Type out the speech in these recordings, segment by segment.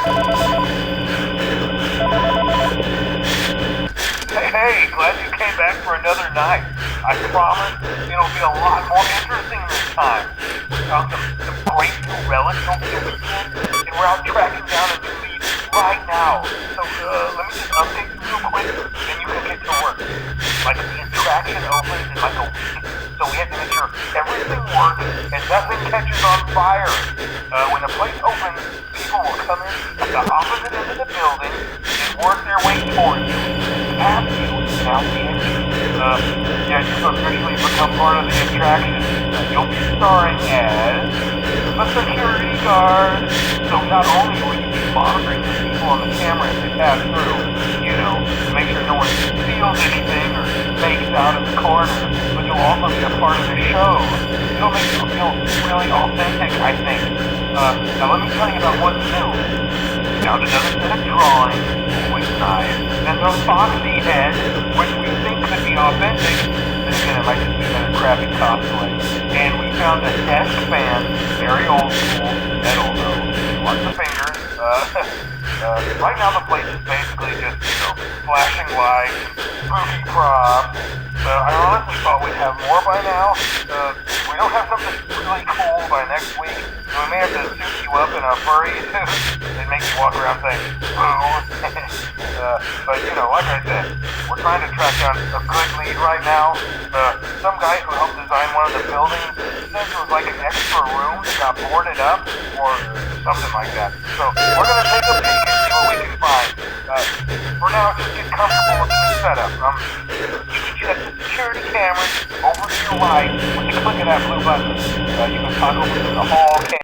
Hey, glad you came back for another night. I promise it'll be a lot more interesting this time. We found some great new relics over the weekend, and we're out tracking down a new lead right now. So let me just update you real quick, then you can get to work. Like, the attraction opens in like a week, so we have to make sure everything works and nothing catches on fire. When the place opens, people will come in at the opposite end of the building and work their way towards you, past you, and out the entrance. Yeah, you've officially become part of the attraction. You'll be starring as a security guard. So not only will you be monitoring the people on the camera as they pass through, you know, to make sure no one steals anything or fakes out in the corner, but you'll also be a part of the show. It'll make you feel really authentic, I think. Now let me tell you about what's new. Found another set of drawings, always nice, and the Foxy head, which we think could be authentic. Then again, it might just be another crappy cosplay. And we found a desk fan, very old school, metal though, lots of fingers. Right now the place is basically just, you know, flashing lights, spooky props. I honestly thought we'd have more by now. We don't have something really cool by next week. So we may have to suit you up in a furry suit and make you walk around saying, boo. But, you know, like I said, we're trying to track down a good lead right now. Some guy who helped design one of the buildings said it was like an extra room that got boarded up or something like that. So we're going to take a peek and see what we can find. For now, just get comfortable with the new setup. You can check the security cameras over to your right with the click of that blue button. You can toggle between the hall cam.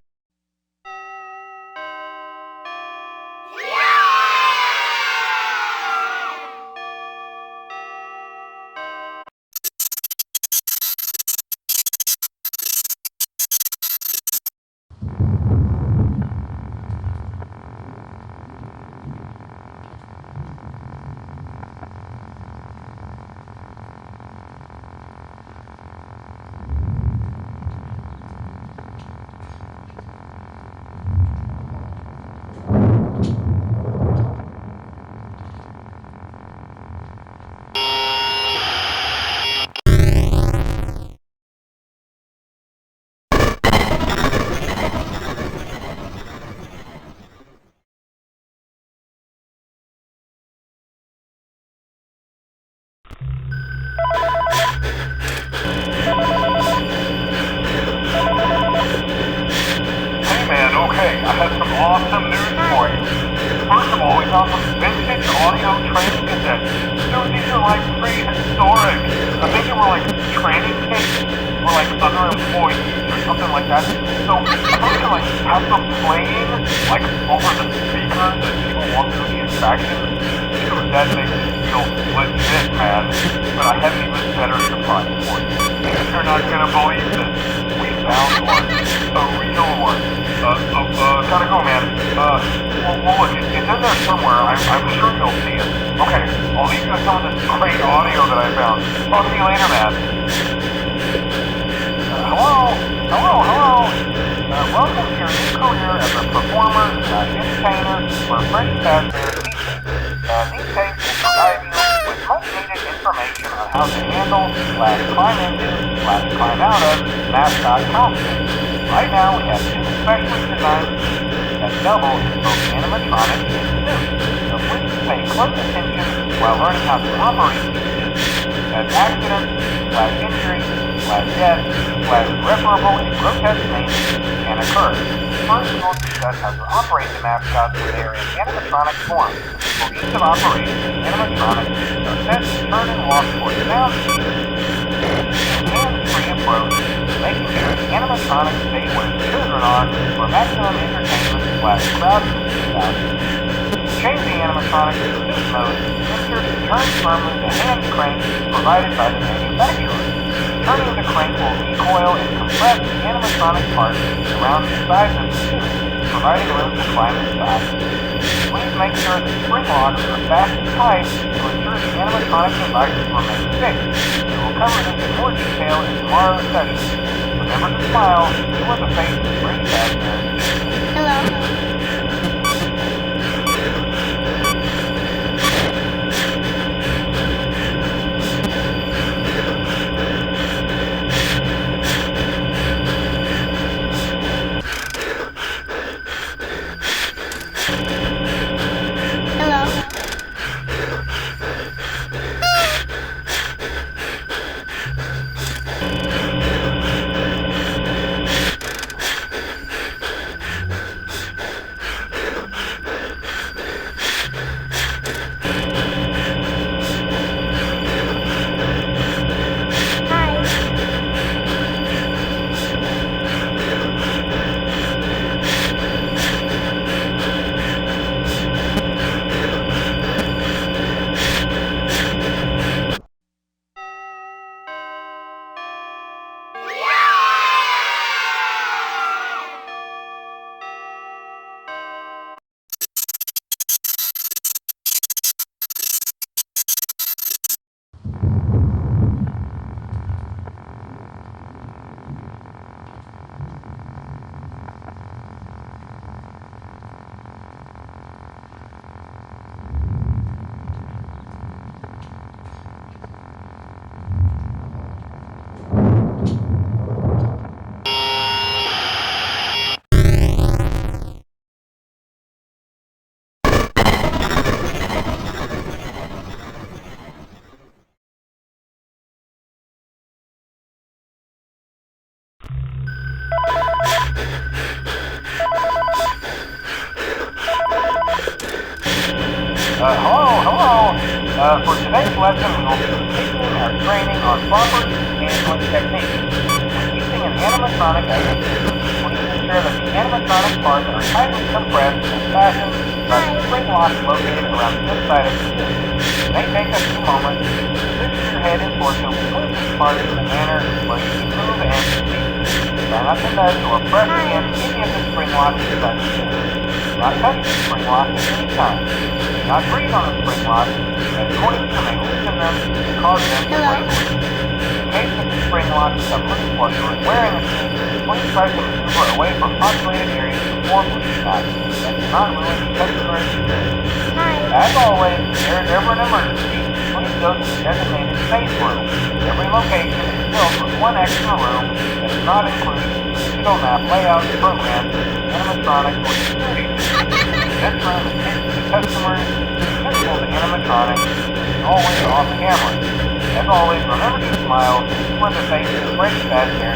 Okay, I have some awesome news for you. First of all, we found some vintage audio training cassettes. Dude, these are like prehistoric. I think they were like training tapes for like other employees or something like that. So I'm supposed to like have them playing like over the speakers as people walk through the attraction. Dude, that makes me feel legit, man. But I haven't even set her surprise for you. You're not gonna believe this. We found one. A real one. Gotta go, man. Well, look, it's in there somewhere. I'm sure you'll see it. Okay, I'll leave you with some of this great audio that I found. Talk to you later, man. Hello? Welcome to your new career as a performer, entertainer, where Freddy Fazbear's pizza. These tapes will provide you with much-needed information on how to handle, climb into, climb out of mascot costumes. Right now, we have two specially designed suits that double as both animatronic and suit. So please pay close attention while learning how to operate these suits, as accidents, injury, death, irreparable and grotesque maintenance can occur. First, we will discuss how to operate the mascots when they are in animatronic form. For each of operations, the animatronics are set to turn and walk towards sound hands-free approach, making sure the animatronics stay where the children are for maximum entertainment crowd without. Change the animatronic to suit mode, ensure to turn firmly the hand crank provided by the manufacturer. Turning the crank will recoil and compress the animatronic parts around the sides of the suit, providing room to climb inside. Please make sure the spring locks are fast and tight to ensure the animatronic devices remain fixed. We will cover this in more detail in tomorrow's session. Remember to smile, you are the face of Freddy Fazbear. Hello. Hello. For today's lesson, we will be continuing our training on proper handling techniques. When using an animatronic as a system, please ensure that the animatronic parts are tightly compressed and fastened by the spring locks located around the inside of the system. It may take a few moments to position your head and torso between these parts in a manner where you can move and speak. Try not to nudge or press against any of the spring locks inside the system. Do not touch the spring locks at any time. Do not breathe on the spring locks, as moisture may loosen them and cause them to break loose. In case that the spring lock become loose while you are wearing a suit, please try to maneuver away from populated areas before bleeding out. And do not ruin the customer experience. As always, if there is ever an emergency, please go to the designated safe room. Every location is built with one extra room that does not include digital map layouts, programs, animatronics, or security systems. This room is hidden to customers, visible to animatronics, and always off camera. As always, remember to smile when the face is Freddy Fazbear.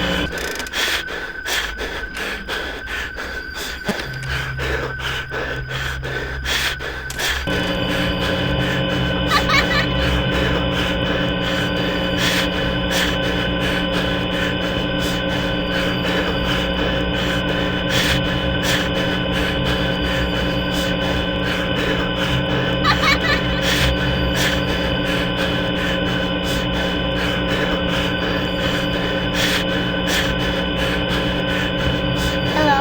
Hello.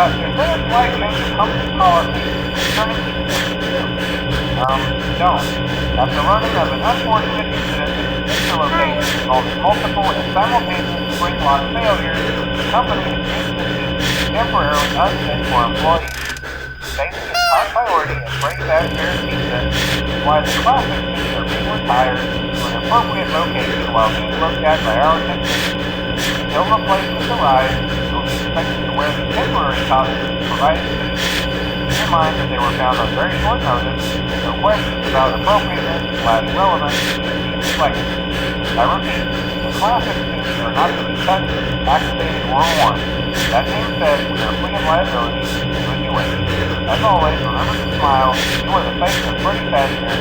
Is there a slight change of company policy concerning these don't. After learning of an unfortunate incident at a particular location involving multiple and simultaneous spring lock failures, the company has deemed the system temporarily unfit for employees. Safety is top priority at Freddy Fazbear Pizza, which is why the classic seats are being retired to an appropriate location while being looked at by our technicians. Until replacements arrive, you will be expected to wear the temporary costumes provided to you. Keep in mind that they were found on very short notice, and no questions about appropriateness/relevance should be reflected. I repeat, the classic suits are not to be touched, activated, or worn. That being said, we are free of liability to do as you wish. As always, remember to smile. You are the face of Freddy Fazbear.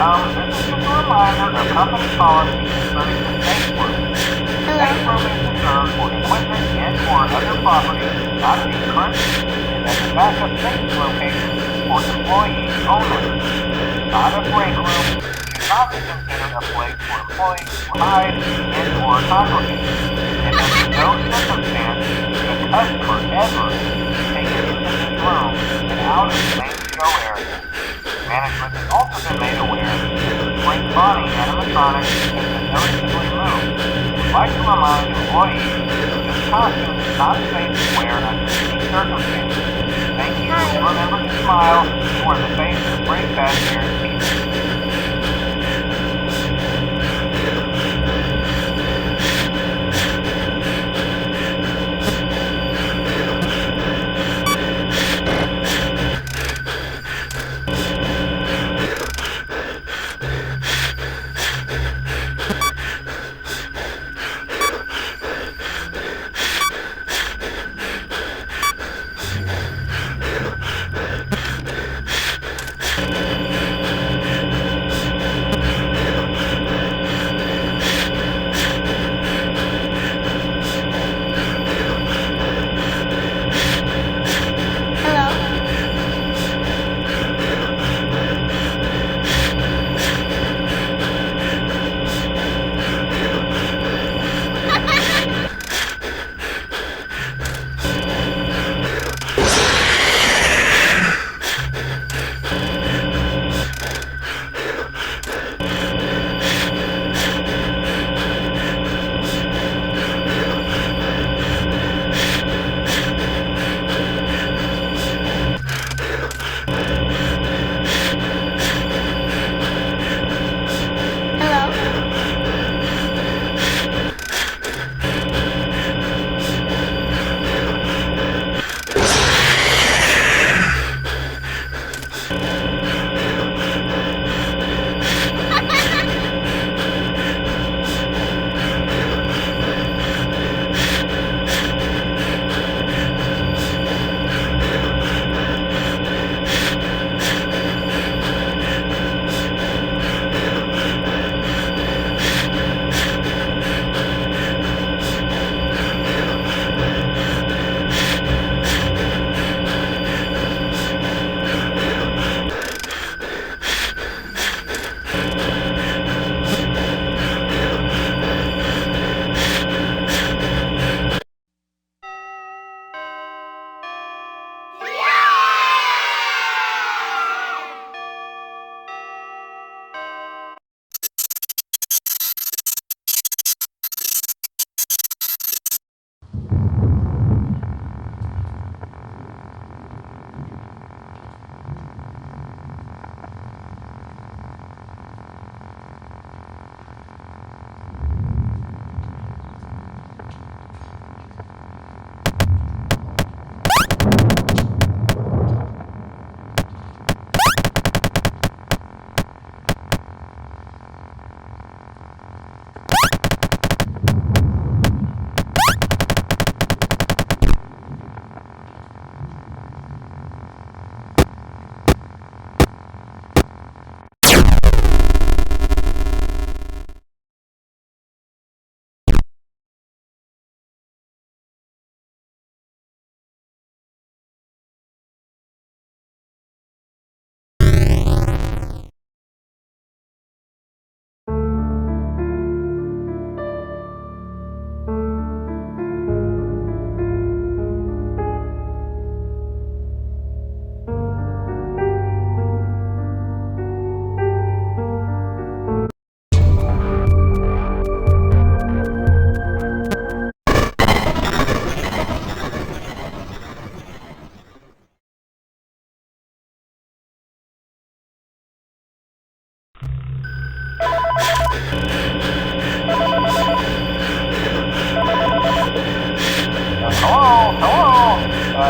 This is just a reminder of company policy concerning the safe room. The safe room is reserved for equipment and/or other property not being currently used and as a backup safety location for employees only. Not a break room. Should not be considered a place for employees to hide and/or congregate. And under no circumstance should a customer ever be taken into this room and out of the main show area. Management has also been made aware that the spring body animatronic has been noticeably moved. We'd like to remind employees that this costume is not safe to wear under any circumstances. Thank you, and remember to smile. You are the face of Brave Fast Guarantee.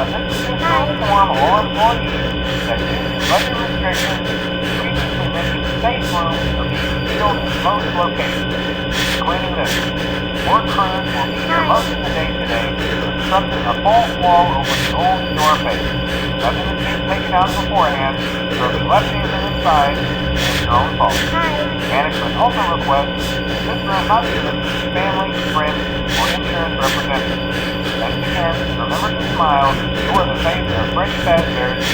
This is just to inform all employees that due to budget restrictions, previously missing safe rooms are being sealed in most locations, including this. More crews will be here most of the day today, constructing a false wall over the old store face. Nothing has been taken out beforehand, so if you left anything inside, it's your own fault. Management also requests this room not be used to family, friends, or insurance representatives. Thanks again, remember to smile. You are the face of Freddy Fazbear's